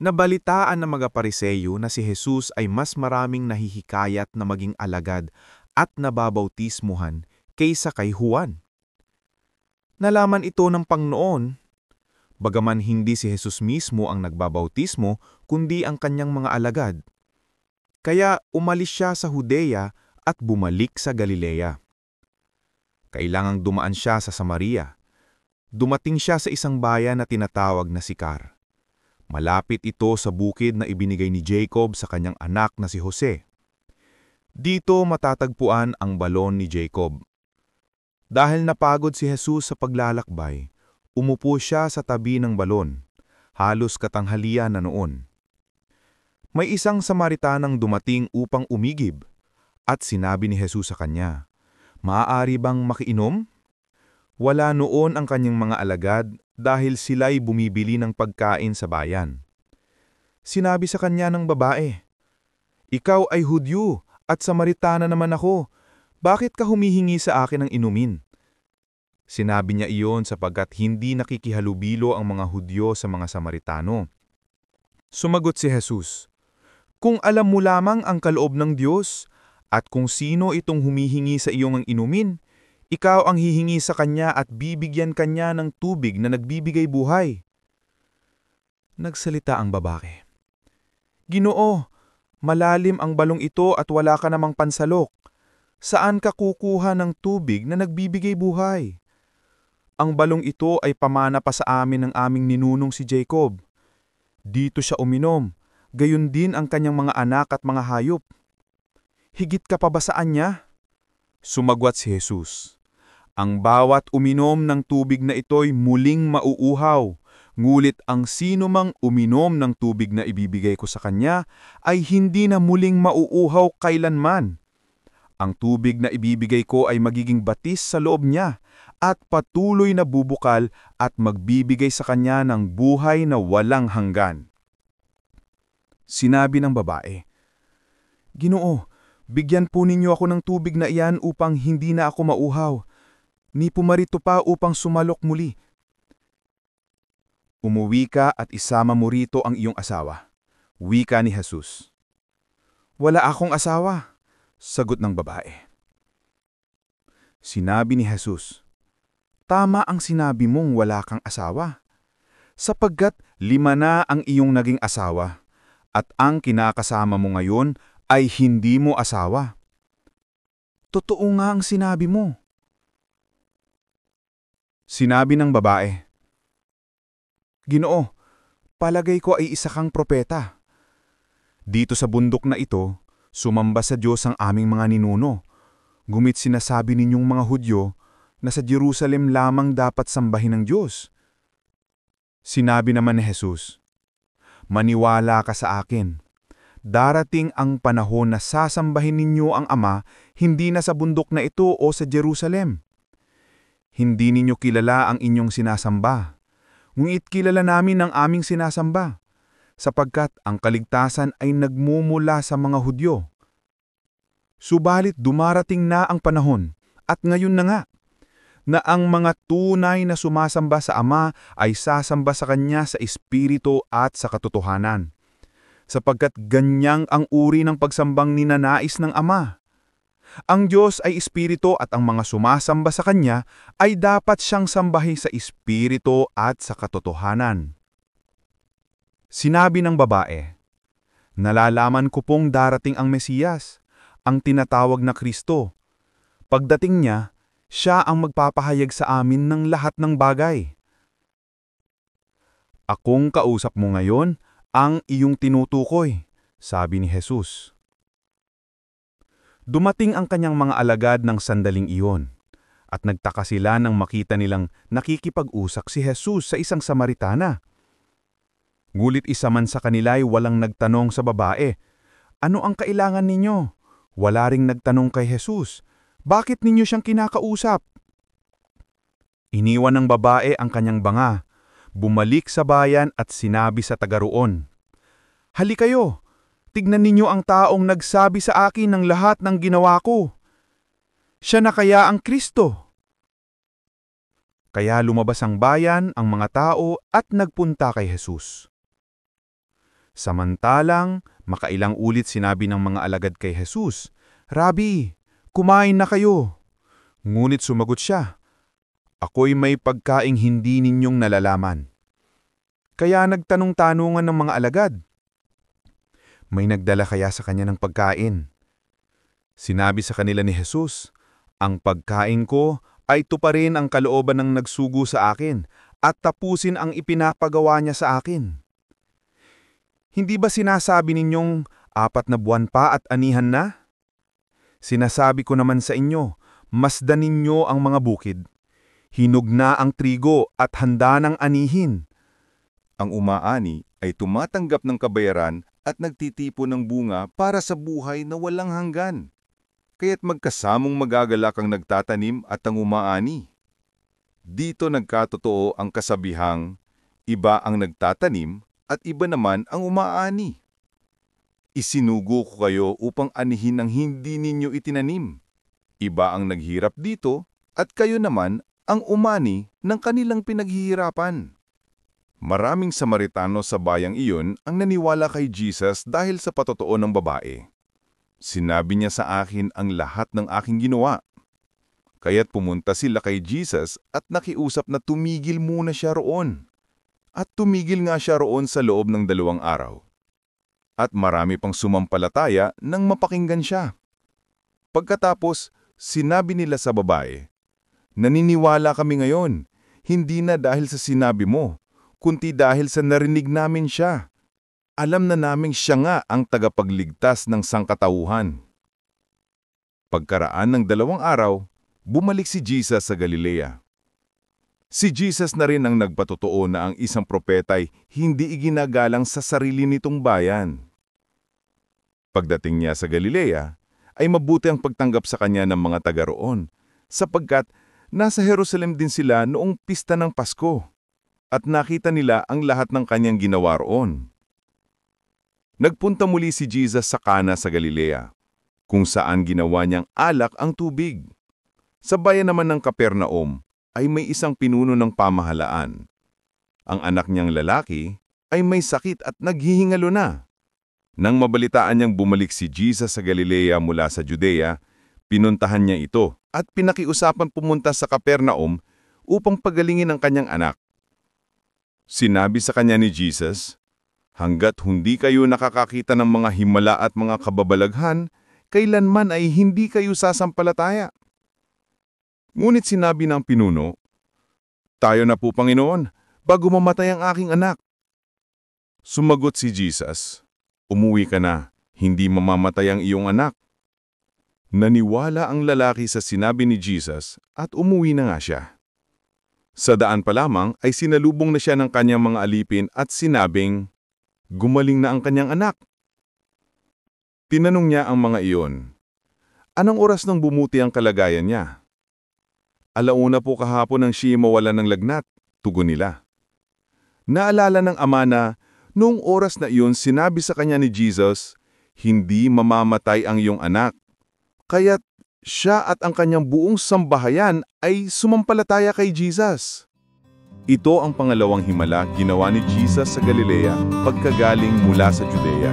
Nabalitaan ng mga Pariseyo na si Jesus ay mas maraming nahihikayat na maging alagad at nababautismuhan kaysa kay Juan. Nalaman ito ng Pangnoon, bagaman hindi si Jesus mismo ang nagbabautismo kundi ang kanyang mga alagad. Kaya umalis siya sa Judea at bumalik sa Galilea. Kailangang dumaan siya sa Samaria. Dumating siya sa isang bayan na tinatawag na Sicar. Malapit ito sa bukid na ibinigay ni Jacob sa kanyang anak na si Jose. Dito matatagpuan ang balon ni Jacob. Dahil napagod si Jesus sa paglalakbay, umupo siya sa tabi ng balon, halos katanghalian na noon. May isang Samaritanang dumating upang umigib, at sinabi ni Jesus sa kanya, "Maaari bang makiinom?" Wala noon ang kanyang mga alagad dahil sila'y bumibili ng pagkain sa bayan. Sinabi sa kanya ng babae, "Ikaw ay Hudyo at Samaritana naman ako. Bakit ka humihingi sa akin ng inumin?" Sinabi niya iyon sapagkat hindi nakikihalubilo ang mga Hudyo sa mga Samaritano. Sumagot si Jesus, "Kung alam mo lamang ang kaloob ng Diyos at kung sino itong humihingi sa iyo ng inumin, ikaw ang hihingi sa kanya at bibigyan kanya ng tubig na nagbibigay buhay." Nagsalita ang babae, "Ginoo, malalim ang balong ito at wala ka namang pansalok. Saan ka kukuha ng tubig na nagbibigay buhay? Ang balong ito ay pamana pa sa amin ng aming ninunong si Jacob. Dito siya uminom, gayon din ang kanyang mga anak at mga hayop. Higit ka pa ba sa anya?" Sumagwat si Jesus, "Ang bawat uminom ng tubig na ito'y muling mauuhaw, ngulit ang sino mang uminom ng tubig na ibibigay ko sa kanya ay hindi na muling mauuhaw kailanman. Ang tubig na ibibigay ko ay magiging batis sa loob niya at patuloy na bubukal at magbibigay sa kanya ng buhay na walang hanggan." Sinabi ng babae, "Ginoo, bigyan po ninyo ako ng tubig na iyan upang hindi na ako mauhaw. Ni pumarito pa upang sumalok muli." "Umuwi ka at isama mo rito ang iyong asawa," wika ni Jesus. "Wala akong asawa," sagot ng babae. Sinabi ni Jesus, "Tama ang sinabi mong wala kang asawa, sapagkat 5 na ang iyong naging asawa, at ang kinakasama mo ngayon ay hindi mo asawa. Totoo nga ang sinabi mo." Sinabi ng babae, "Ginoo, palagay ko ay isa kang propeta. Dito sa bundok na ito, sumamba sa Diyos ang aming mga ninuno. Gumit sinasabi ninyong mga Hudyo na sa Jerusalem lamang dapat sambahin ng Diyos." Sinabi naman ni Jesus, "Maniwala ka sa akin. Darating ang panahon na sasambahin ninyo ang Ama hindi na sa bundok na ito o sa Jerusalem. Hindi ninyo kilala ang inyong sinasamba, ngunit kilala namin ang aming sinasamba, sapagkat ang kaligtasan ay nagmumula sa mga Hudyo. Subalit dumarating na ang panahon, at ngayon na nga, na ang mga tunay na sumasamba sa Ama ay sasamba sa Kanya sa Espiritu at sa katotohanan, sapagkat ganyang ang uri ng pagsambang ninanais ng Ama. Ang Diyos ay Espiritu at ang mga sumasamba sa Kanya ay dapat siyang sambahin sa Espiritu at sa katotohanan." Sinabi ng babae, "Nalalaman ko pong darating ang Mesiyas, ang tinatawag na Kristo. Pagdating niya, siya ang magpapahayag sa amin ng lahat ng bagay." "Akong kausap mo ngayon ang iyong tinutukoy," sabi ni Jesus. Dumating ang kanyang mga alagad ng sandaling iyon, at nagtaka sila nang makita nilang nakikipag-usap si Jesus sa isang Samaritana. Ngulit isa man sa kanila ay walang nagtanong sa babae, "Ano ang kailangan ninyo?" Wala ring nagtanong kay Jesus, "Bakit ninyo siyang kinakausap?" Iniwan ng babae ang kanyang banga, bumalik sa bayan at sinabi sa taga-roon, "Halikayo! Tignan ninyo ang taong nagsabi sa akin ng lahat ng ginawa ko. Siya na kaya ang Kristo?" Kaya lumabas ang bayan, ang mga tao at nagpunta kay Jesus. Samantalang, makailang ulit sinabi ng mga alagad kay Jesus, "Rabi, kumain na kayo." Ngunit sumagot siya, "Ako'y may pagkaing hindi ninyong nalalaman." Kaya nagtanong-tanungan ng mga alagad, "May nagdala kaya sa kanya ng pagkain?" Sinabi sa kanila ni Jesus, "Ang pagkain ko ay tuparin ang kalooban ng nagsugo sa akin at tapusin ang ipinapagawa niya sa akin. Hindi ba sinasabi ninyong 4 na buwan pa at anihan na? Sinasabi ko naman sa inyo, masdan ninyo ang mga bukid. Hinog na ang trigo at handa ng anihin." Ang umaani ay tumatanggap ng kabayaran at nagtitipon ng bunga para sa buhay na walang hanggan. Kaya't magkasamong magagalak ang nagtatanim at ang umaani. Dito nagkatotoo ang kasabihang, iba ang nagtatanim at iba naman ang umaani. Isinugo ko kayo upang anihin ang hindi ninyo itinanim. Iba ang naghirap dito at kayo naman ang umani ng kanilang pinaghihirapan. Maraming Samaritano sa bayang iyon ang naniwala kay Jesus dahil sa patotoo ng babae. Sinabi niya sa akin ang lahat ng aking ginawa. Kaya't pumunta sila kay Jesus at nakiusap na tumigil muna siya roon. At tumigil nga siya roon sa loob ng 2 araw. At marami pang sumampalataya nang mapakinggan siya. Pagkatapos, sinabi nila sa babae, "Naniniwala kami ngayon, hindi na dahil sa sinabi mo, kundi dahil sa narinig namin siya. Alam na naming siya nga ang tagapagligtas ng sangkatauhan." Pagkaraan ng 2 araw, bumalik si Jesus sa Galilea. Si Jesus na rin ang nagpatotoo na ang isang propeta'y hindi iginagalang sa sarili nitong bayan. Pagdating niya sa Galilea, ay mabuti ang pagtanggap sa kanya ng mga taga roon, sapagkat nasa Jerusalem din sila noong pista ng Pasko, at nakita nila ang lahat ng kanyang ginawa roon. Nagpunta muli si Jesus sa Cana sa Galilea, kung saan ginawa niyang alak ang tubig. Sa bayan naman ng Capernaum ay may isang pinuno ng pamahalaan. Ang anak niyang lalaki ay may sakit at naghihingalo na. Nang mabalitaan niyang bumalik si Jesus sa Galilea mula sa Judea, pinuntahan niya ito at pinakiusapan pumunta sa Capernaum upang pagalingin ang kanyang anak. Sinabi sa kanya ni Jesus, "Hanggat hindi kayo nakakakita ng mga himala at mga kababalaghan, kailanman ay hindi kayo sasampalataya." Ngunit sinabi ng pinuno, "Tayo na po, Panginoon, bago mamatay ang aking anak." Sumagot si Jesus, "Umuwi ka na, hindi mamamatay ang iyong anak." Naniwala ang lalaki sa sinabi ni Jesus at umuwi na nga siya. Sa daan pa lamang ay sinalubong na siya ng kanyang mga alipin at sinabing, gumaling na ang kanyang anak. Tinanong niya ang mga iyon, "Anong oras nang bumuti ang kalagayan niya?" "Alauna po kahapon nang siya mawala ng lagnat," tugon nila. Naalala ng ama na noong oras na iyon sinabi sa kanya ni Jesus, "Hindi mamamatay ang iyong anak." Kaya't siya at ang kanyang buong sambahayan ay sumampalataya kay Jesus. Ito ang pangalawang himala ginawa ni Jesus sa Galilea pagkagaling mula sa Judea.